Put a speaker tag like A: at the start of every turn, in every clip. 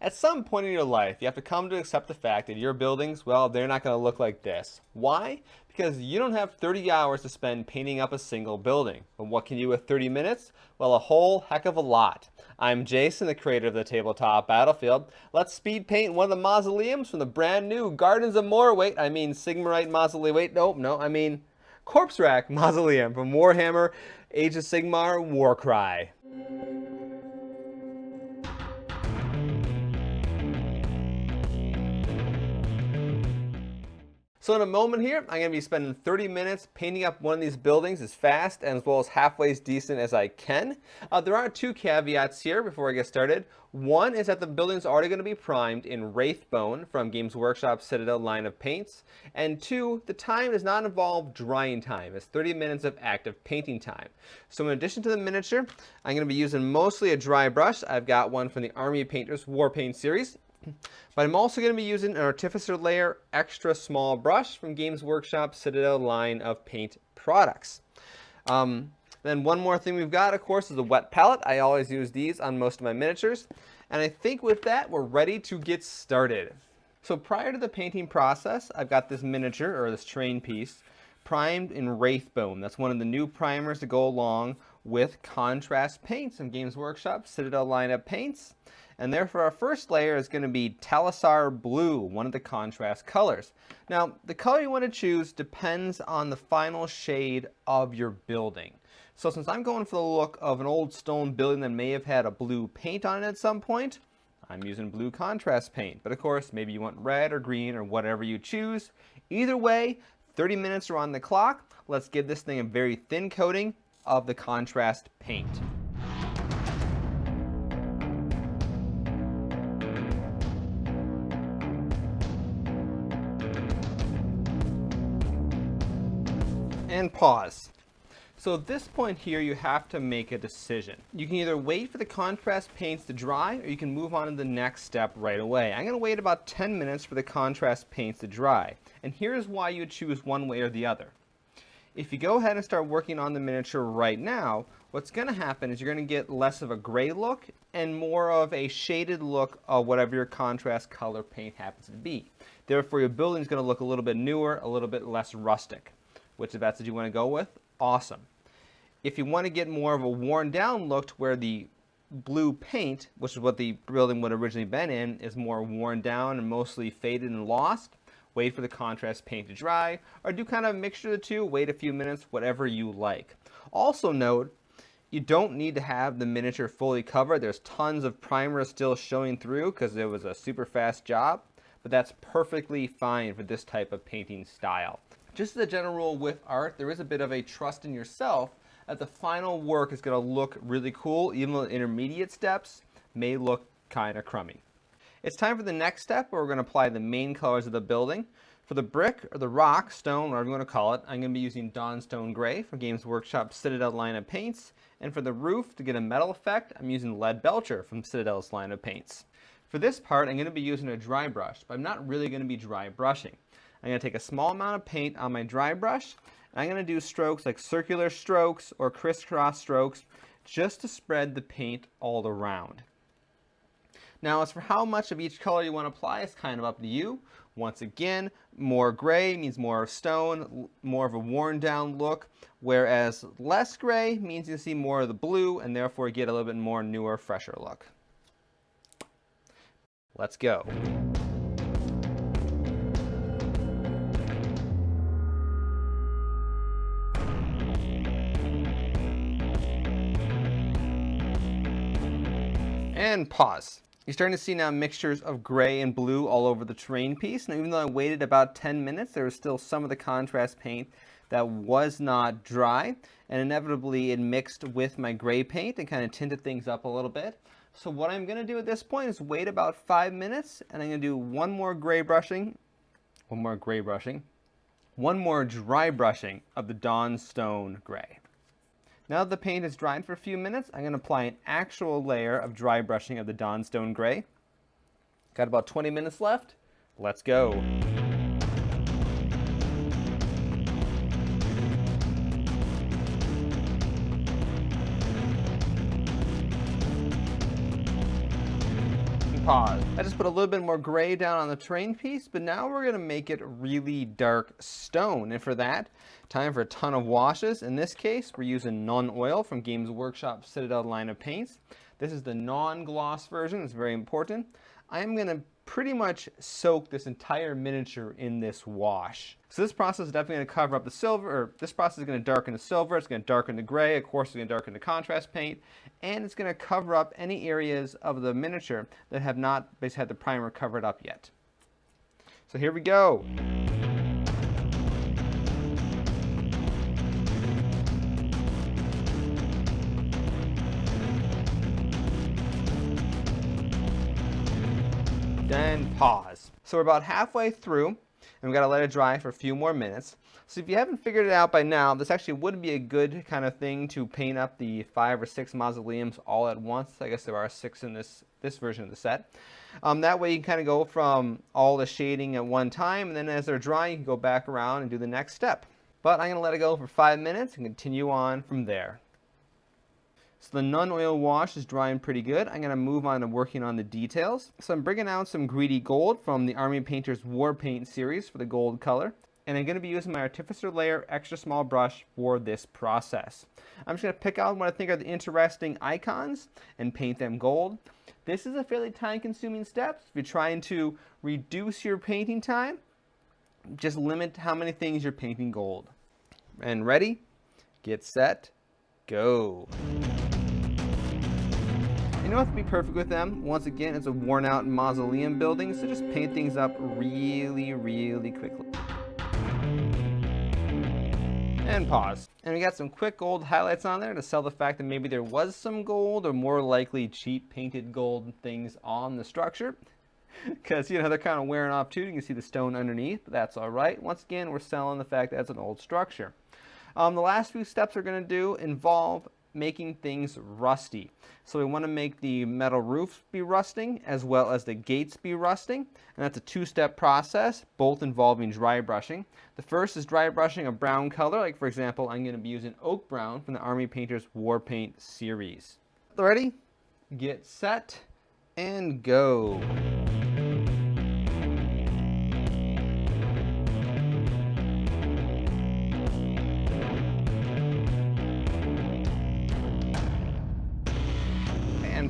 A: At some point in your life, you have to come to accept the fact that your buildings, well, they're not going to look like this. Why? Because you don't have 30 hours to spend painting up a single building. But what can you do with 30 minutes? Well, a whole heck of a lot. I'm Jason, the creator of the Tabletop Battlefield. Let's speed paint one of the mausoleums from the brand new Gardens of Sigmarite Mausoleum. Corpsewrack Mausoleum from Warhammer Age of Sigmar WarCry. So in a moment here, I'm going to be spending 30 minutes painting up one of these buildings as fast and as well as halfway as decent as I can. There are two caveats here before I get started. One is that the building's already going to be primed in Wraithbone from Games Workshop's Citadel line of paints. And two, the time does not involve drying time. It's 30 minutes of active painting time. So in addition to the miniature, I'm going to be using mostly a dry brush. I've got one from the Army Painters War Paint series. But I'm also going to be using an Artificer Layer extra small brush from Games Workshop's Citadel line of paint products. Then one more thing we've got, of course, is a wet palette. I always use these on most of my miniatures. And I think with that, we're ready to get started. So prior to the painting process, I've got this miniature, or this terrain piece, primed in Wraithbone. That's one of the new primers to go along with Contrast Paints from Games Workshop's Citadel line of paints. And therefore our first layer is going to be Talisar Blue, one of the contrast colors. Now, the color you want to choose depends on the final shade of your building. So since I'm going for the look of an old stone building that may have had a blue paint on it at some point, I'm using blue contrast paint. But of course, maybe you want red or green or whatever you choose. Either way, 30 minutes are on the clock. Let's give this thing a very thin coating of the contrast paint. And pause. So at this point here, you have to make a decision. You can either wait for the contrast paints to dry, or you can move on to the next step right away. I'm going to wait about 10 minutes for the contrast paints to dry. And here's why you would choose one way or the other. If you go ahead and start working on the miniature right now, what's going to happen is you're going to get less of a gray look and more of a shaded look of whatever your contrast color paint happens to be. Therefore, your building is going to look a little bit newer, a little bit less rustic. Which if that's what you want to go with, awesome. If you want to get more of a worn down look to where the blue paint, which is what the building would have originally been in, is more worn down and mostly faded and lost, wait for the contrast paint to dry, or do kind of a mixture of the two, wait a few minutes, whatever you like. Also note, you don't need to have the miniature fully covered. There's tons of primer still showing through because it was a super fast job, but that's perfectly fine for this type of painting style. Just as a general rule with art, there is a bit of a trust in yourself that the final work is going to look really cool, even though the intermediate steps may look kind of crummy. It's time for the next step where we're going to apply the main colors of the building. For the brick, or the rock, stone, whatever you want to call it, I'm going to be using Dawnstone Gray from Games Workshop's Citadel line of paints. And for the roof, to get a metal effect, I'm using Lead Belcher from Citadel's line of paints. For this part, I'm going to be using a dry brush, but I'm not really going to be dry brushing. I'm going to take a small amount of paint on my dry brush, and I'm going to do strokes like circular strokes or crisscross strokes just to spread the paint all around. Now, as for how much of each color you want to apply, it's kind of up to you. Once again, more gray means more of stone, more of a worn down look, whereas less gray means you see more of the blue and therefore get a little bit more newer, fresher look. Let's go. And pause. You're starting to see now mixtures of gray and blue all over the terrain piece. And even though I waited about 10 minutes, there was still some of the contrast paint that was not dry. And inevitably it mixed with my gray paint and kind of tinted things up a little bit. So what I'm going to do at this point is wait about 5 minutes, and I'm going to do one more dry brushing of the Dawnstone Gray. Now that the paint has dried for a few minutes, I'm going to apply an actual layer of dry brushing of the Dawnstone Gray. Got about 20 minutes left. Let's go. pause. I just put a little bit more gray down on the terrain piece, but now we're gonna make it really dark stone. And for that, time for a ton of washes. In this case, we're using non-oil from Games Workshop Citadel line of paints. This is the non-gloss version, it's very important. I'm gonna pretty much soak this entire miniature in this wash. So this process is definitely going to cover up the silver, or this process is going to darken the silver, it's going to darken the gray, of course it's going to darken the contrast paint, and it's going to cover up any areas of the miniature that have not basically had the primer covered up yet. So here we go. Then pause. So we're about halfway through, and we've got to let it dry for a few more minutes. So if you haven't figured it out by now, this actually would be a good kind of thing to paint up the 5 or 6 mausoleums all at once. I guess there are 6 in this version of the set. That way you can kind of go from all the shading at one time, and then as they're dry, you can go back around and do the next step. But I'm going to let it go for 5 minutes and continue on from there. So the non-oil wash is drying pretty good. I'm going to move on to working on the details. So I'm bringing out some Greedy Gold from the Army Painter's War Paint series for the gold color. And I'm going to be using my Artificer Layer extra small brush for this process. I'm just going to pick out what I think are the interesting icons and paint them gold. This is a fairly time-consuming step. If you're trying to reduce your painting time, just limit how many things you're painting gold. And ready, get set, go. You know what would be perfect with them? Once again, it's a worn out mausoleum building, so just paint things up really, really quickly. And pause. And we got some quick gold highlights on there to sell the fact that maybe there was some gold, or more likely cheap painted gold things on the structure. Because, you know, they're kind of wearing off too. You can see the stone underneath, but that's all right. Once again, we're selling the fact that it's an old structure. The last few steps we're going to do involve making things rusty. So we want to make the metal roofs be rusting as well as the gates be rusting, and that's a 2-step process, both involving dry brushing. The first is dry brushing a brown color, like for example I'm going to be using oak brown from the Army Painter's War Paint series. Ready, get set, and go.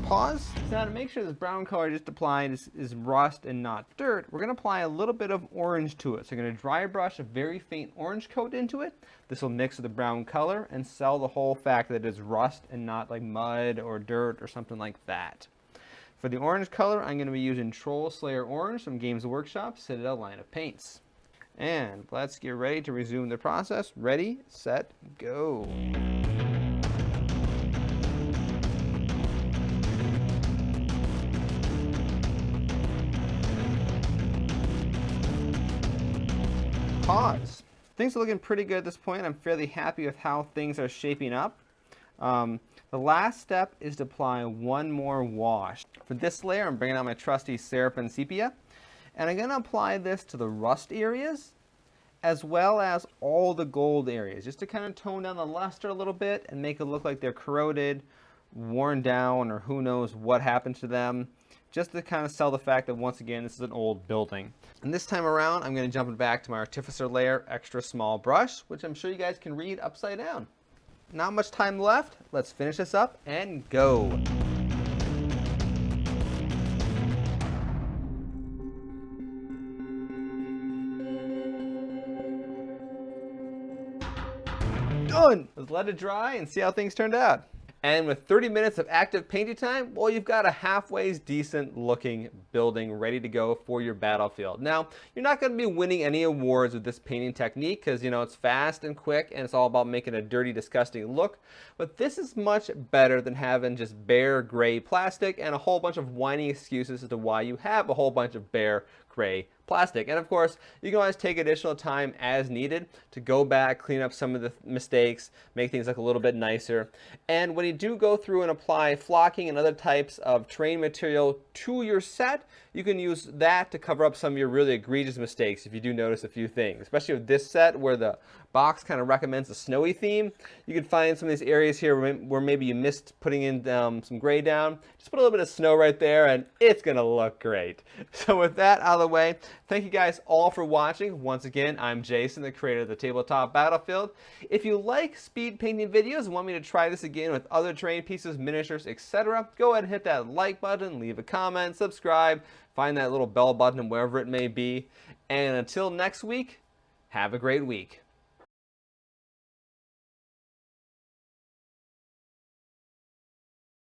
A: Pause. So now to make sure this brown color just applied is rust and not dirt, we're going to apply a little bit of orange to it. So I'm going to dry brush a very faint orange coat into it. This will mix with the brown color and sell the whole fact that it is rust and not like mud or dirt or something like that. For the orange color, I'm going to be using Troll Slayer Orange from Games Workshop Citadel line of paints. And let's get ready to resume the process. Ready, set, go. Pause. Things are looking pretty good at this point. I'm fairly happy with how things are shaping up. The last step is to apply one more wash. For this layer, I'm bringing out my trusty Seraphim Sepia, and I'm going to apply this to the rust areas as well as all the gold areas, just to kind of tone down the luster a little bit and make it look like they're corroded, worn down, or who knows what happened to them, just to kind of sell the fact that once again this is an old building. And this time around I'm going to jump back to my Artificer Layer extra small brush, which I'm sure you guys can read upside down. Not much time left, let's finish this up and go. Done! Let's let it dry and see how things turned out. And with 30 minutes of active painting time, well, you've got a halfway decent looking building ready to go for your battlefield. Now, you're not going to be winning any awards with this painting technique because, you know, it's fast and quick and it's all about making a dirty, disgusting look. But this is much better than having just bare gray plastic and a whole bunch of whiny excuses as to why you have a whole bunch of bare gray plastic. And of course, you can always take additional time as needed to go back, clean up some of the mistakes, make things look a little bit nicer. And when you do go through and apply flocking and other types of terrain material to your set, you can use that to cover up some of your really egregious mistakes if you do notice a few things, especially with this set where the box kind of recommends a snowy theme. You can find some of these areas here where maybe you missed putting in some gray down. Just put a little bit of snow right there and it's going to look great. So with that out of the way, thank you guys all for watching. Once again, I'm Jason, the creator of the Tabletop Battlefield. If you like speed painting videos and want me to try this again with other terrain pieces, miniatures, etc., go ahead and hit that like button, leave a comment, subscribe, find that little bell button wherever it may be. And until next week, have a great week.